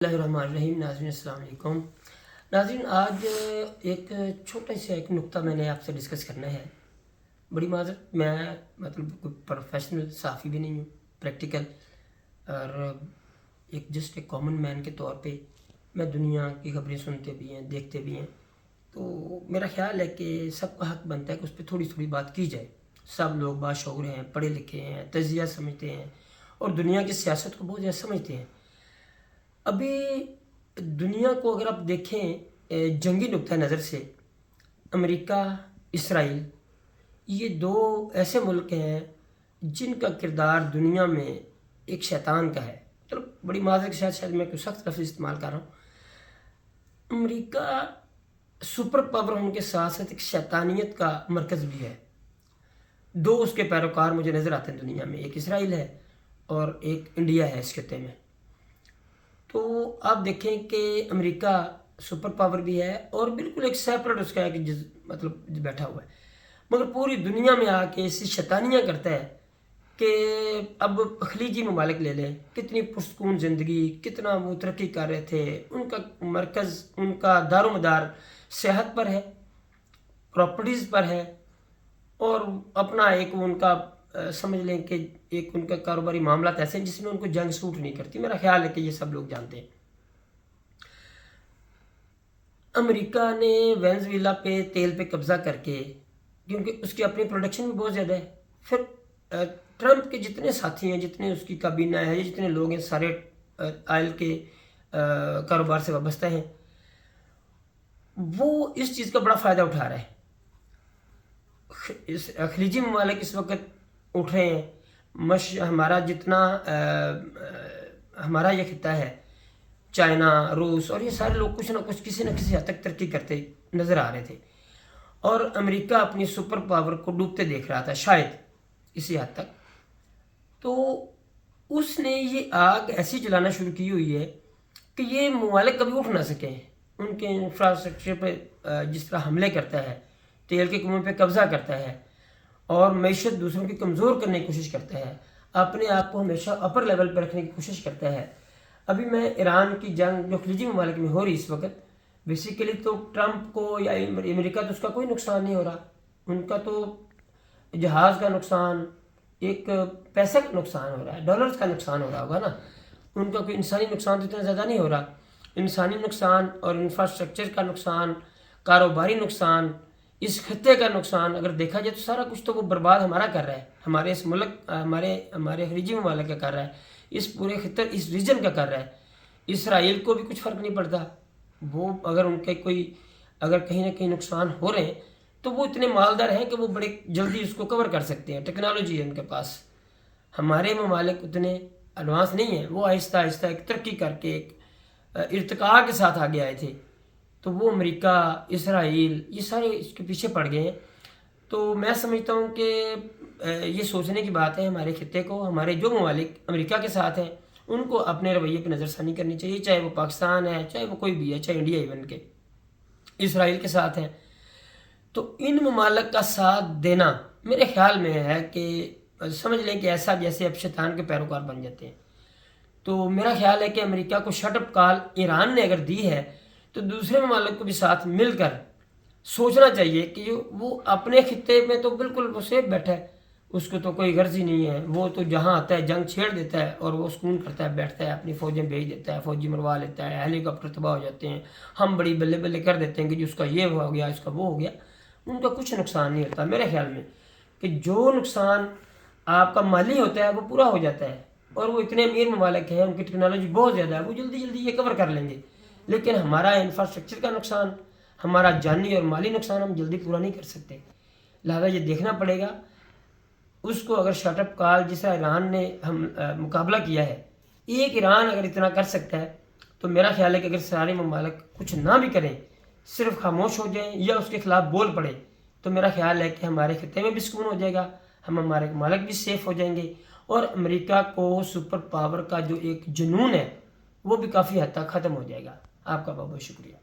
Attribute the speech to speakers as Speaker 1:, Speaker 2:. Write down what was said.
Speaker 1: اللہ الرحمن الرحیم۔ ناظرین السلام علیکم۔ ناظرین آج ایک چھوٹا سا ایک نقطہ میں نے آپ سے ڈسکس کرنا ہے۔ بڑی معذرت، میں کوئی پروفیشنل صحافی بھی نہیں ہوں، پریکٹیکل اور ایک کامن مین کے طور پہ میں دنیا کی خبریں سنتے بھی ہیں، دیکھتے بھی ہیں، تو میرا خیال ہے کہ سب کا حق بنتا ہے کہ اس پہ تھوڑی تھوڑی بات کی جائے۔ سب لوگ باشعور ہیں، پڑھے لکھے ہیں، تجزیہ سمجھتے ہیں اور دنیا کی سیاست کو بہت زیادہ سمجھتے ہیں۔ ابھی دنیا کو اگر آپ دیکھیں جنگی نقطہ نظر سے، امریکہ، اسرائیل، یہ دو ایسے ملک ہیں جن کا کردار دنیا میں ایک شیطان کا ہے۔ چلو بڑی معذرت کے ساتھ شاید میں کوئی سخت لفظ استعمال کر رہا ہوں۔ امریکہ سپر پاور ہونے کے ساتھ ساتھ ایک شیطانیت کا مرکز بھی ہے۔ دو اس کے پیروکار مجھے نظر آتے ہیں دنیا میں، ایک اسرائیل ہے اور ایک انڈیا ہے اس خطے میں۔ تو آپ دیکھیں کہ امریکہ سپر پاور بھی ہے اور بالکل ایک سیپریٹ اس کا ہے کہ بیٹھا ہوا ہے، مگر پوری دنیا میں آ کے ایسی شیطانیاں کرتا ہے کہ اب خلیجی ممالک لے لیں، کتنی پرسکون زندگی، کتنا وہ ترقی کر رہے تھے، ان کا مرکز، ان کا دار و مدار صحت پر ہے، پراپرٹیز پر ہے، اور اپنا ایک ان کا سمجھ لیں کہ ایک ان کا کاروباری معاملات ایسے ہیں جس میں ان کو جنگ سوٹ نہیں کرتی۔ میرا خیال ہے کہ یہ سب لوگ جانتے ہیں۔ امریکہ نے وینزویلا پہ تیل پہ قبضہ کر کے، کیونکہ اس کی اپنی پروڈکشن بھی بہت زیادہ ہے، پھر ٹرمپ کے جتنے ساتھی ہیں، جتنے اس کی کابینہ ہے، جتنے لوگ ہیں، سارے آئل کے کاروبار سے وابستہ ہیں، وہ اس چیز کا بڑا فائدہ اٹھا رہے ہیں۔ خلیجی ممالک اس وقت اٹھ رہے ہیں، ہمارا جتنا ہمارا یہ خطہ ہے، چائنا، روس اور یہ سارے لوگ کچھ نہ کچھ کسی نہ کسی حد تک ترقی کرتے نظر آ رہے تھے، اور امریکہ اپنی سپر پاور کو ڈوبتے دیکھ رہا تھا شاید اسی حد تک۔ تو اس نے یہ آگ ایسی جلانا شروع کی ہوئی ہے کہ یہ ممالک کبھی اٹھ نہ سکیں، ان کے انفراسٹرکچر پہ جس طرح حملے کرتا ہے، تیل کے کنویں پہ قبضہ کرتا ہے اور معیشت دوسروں کی کمزور کرنے کی کوشش کرتا ہے، اپنے آپ کو ہمیشہ اپر لیول پہ رکھنے کی کوشش کرتا ہے۔ ابھی میں ایران کی جنگ جو خلیجی ممالک میں ہو رہی اس وقت، بیسیکلی تو ٹرمپ کو یا امریکہ تو اس کا کوئی نقصان نہیں ہو رہا، ان کا تو جہاز کا نقصان، ایک پیسے کا نقصان ہو رہا ہے، ڈالرز کا نقصان ہو رہا ہوگا نا، ان کا کوئی انسانی نقصان تو اتنا زیادہ نہیں ہو رہا۔ انسانی نقصان اور انفراسٹرکچر کا نقصان، کاروباری نقصان، اس خطے کا نقصان اگر دیکھا جائے تو سارا کچھ تو وہ برباد ہمارا کر رہا ہے، ہمارے اس ملک، ہمارے خلیجی ممالک کا کر رہا ہے، اس پورے خطے، اس ریجن کا کر رہا ہے۔ اسرائیل کو بھی کچھ فرق نہیں پڑتا، وہ اگر ان کے اگر کہیں نہ کہیں نقصان ہو رہے ہیں تو وہ اتنے مالدار ہیں کہ وہ بڑے جلدی اس کو کور کر سکتے ہیں، ٹیکنالوجی ہے ان کے پاس۔ ہمارے ممالک اتنے ایڈوانس نہیں ہیں، وہ آہستہ آہستہ ایک ترقی کر کے ایک ارتقاء کے ساتھ آگے آئے تھے، تو وہ امریکہ، اسرائیل، یہ سارے اس کے پیچھے پڑ گئے ہیں۔ تو میں سمجھتا ہوں کہ یہ سوچنے کی بات ہے ہمارے خطے کو، ہمارے جو ممالک امریکہ کے ساتھ ہیں ان کو اپنے رویے پہ نظر ثانی کرنی چاہیے، چاہے وہ پاکستان ہے، چاہے وہ کوئی بھی ہے، چاہے انڈیا ایون کے اسرائیل کے ساتھ ہیں۔ تو ان ممالک کا ساتھ دینا میرے خیال میں ہے کہ سمجھ لیں کہ ایسا جیسے اب شیطان کے پیروکار بن جاتے ہیں۔ تو میرا خیال ہے کہ امریکہ کو شٹ اپ کال ایران نے اگر دی ہے تو دوسرے ممالک کو بھی ساتھ مل کر سوچنا چاہیے کہ وہ اپنے خطے میں تو بالکل وہ سیف بیٹھا ہے، اس کو تو کوئی غرض ہی نہیں ہے، وہ تو جہاں آتا ہے جنگ چھیڑ دیتا ہے اور وہ سکون کرتا ہے، بیٹھتا ہے، اپنی فوجیں بھیج دیتا ہے، فوجی مروا لیتا ہے، ہیلی کاپٹر تباہ ہو جاتے ہیں، ہم بڑی بلے بلے کر دیتے ہیں کہ اس کا یہ ہو گیا، اس کا وہ ہو گیا۔ ان کا کچھ نقصان نہیں ہوتا میرے خیال میں، کہ جو نقصان آپ کا مالی ہوتا ہے وہ پورا ہو جاتا ہے، اور وہ اتنے امیر ممالک ہیں، ان کی ٹیکنالوجی بہت زیادہ ہے، وہ جلدی جلدی یہ کور کر لیں گے، لیکن ہمارا انفراسٹرکچر کا نقصان، ہمارا جانی اور مالی نقصان ہم جلدی پورا نہیں کر سکتے۔ لہذا یہ دیکھنا پڑے گا اس کو، اگر شٹ اپ کال جس طرح ایران نے مقابلہ کیا ہے، ایک ایران اگر اتنا کر سکتا ہے تو میرا خیال ہے کہ اگر سارے ممالک کچھ نہ بھی کریں، صرف خاموش ہو جائیں یا اس کے خلاف بول پڑیں، تو میرا خیال ہے کہ ہمارے خطے میں بھی سکون ہو جائے گا، ہمارے ممالک بھی سیف ہو جائیں گے، اور امریکہ کو سپر پاور کا جو ایک جنون ہے وہ بھی کافی حد تک ختم ہو جائے گا۔ آپ کا بہت بہت شکریہ۔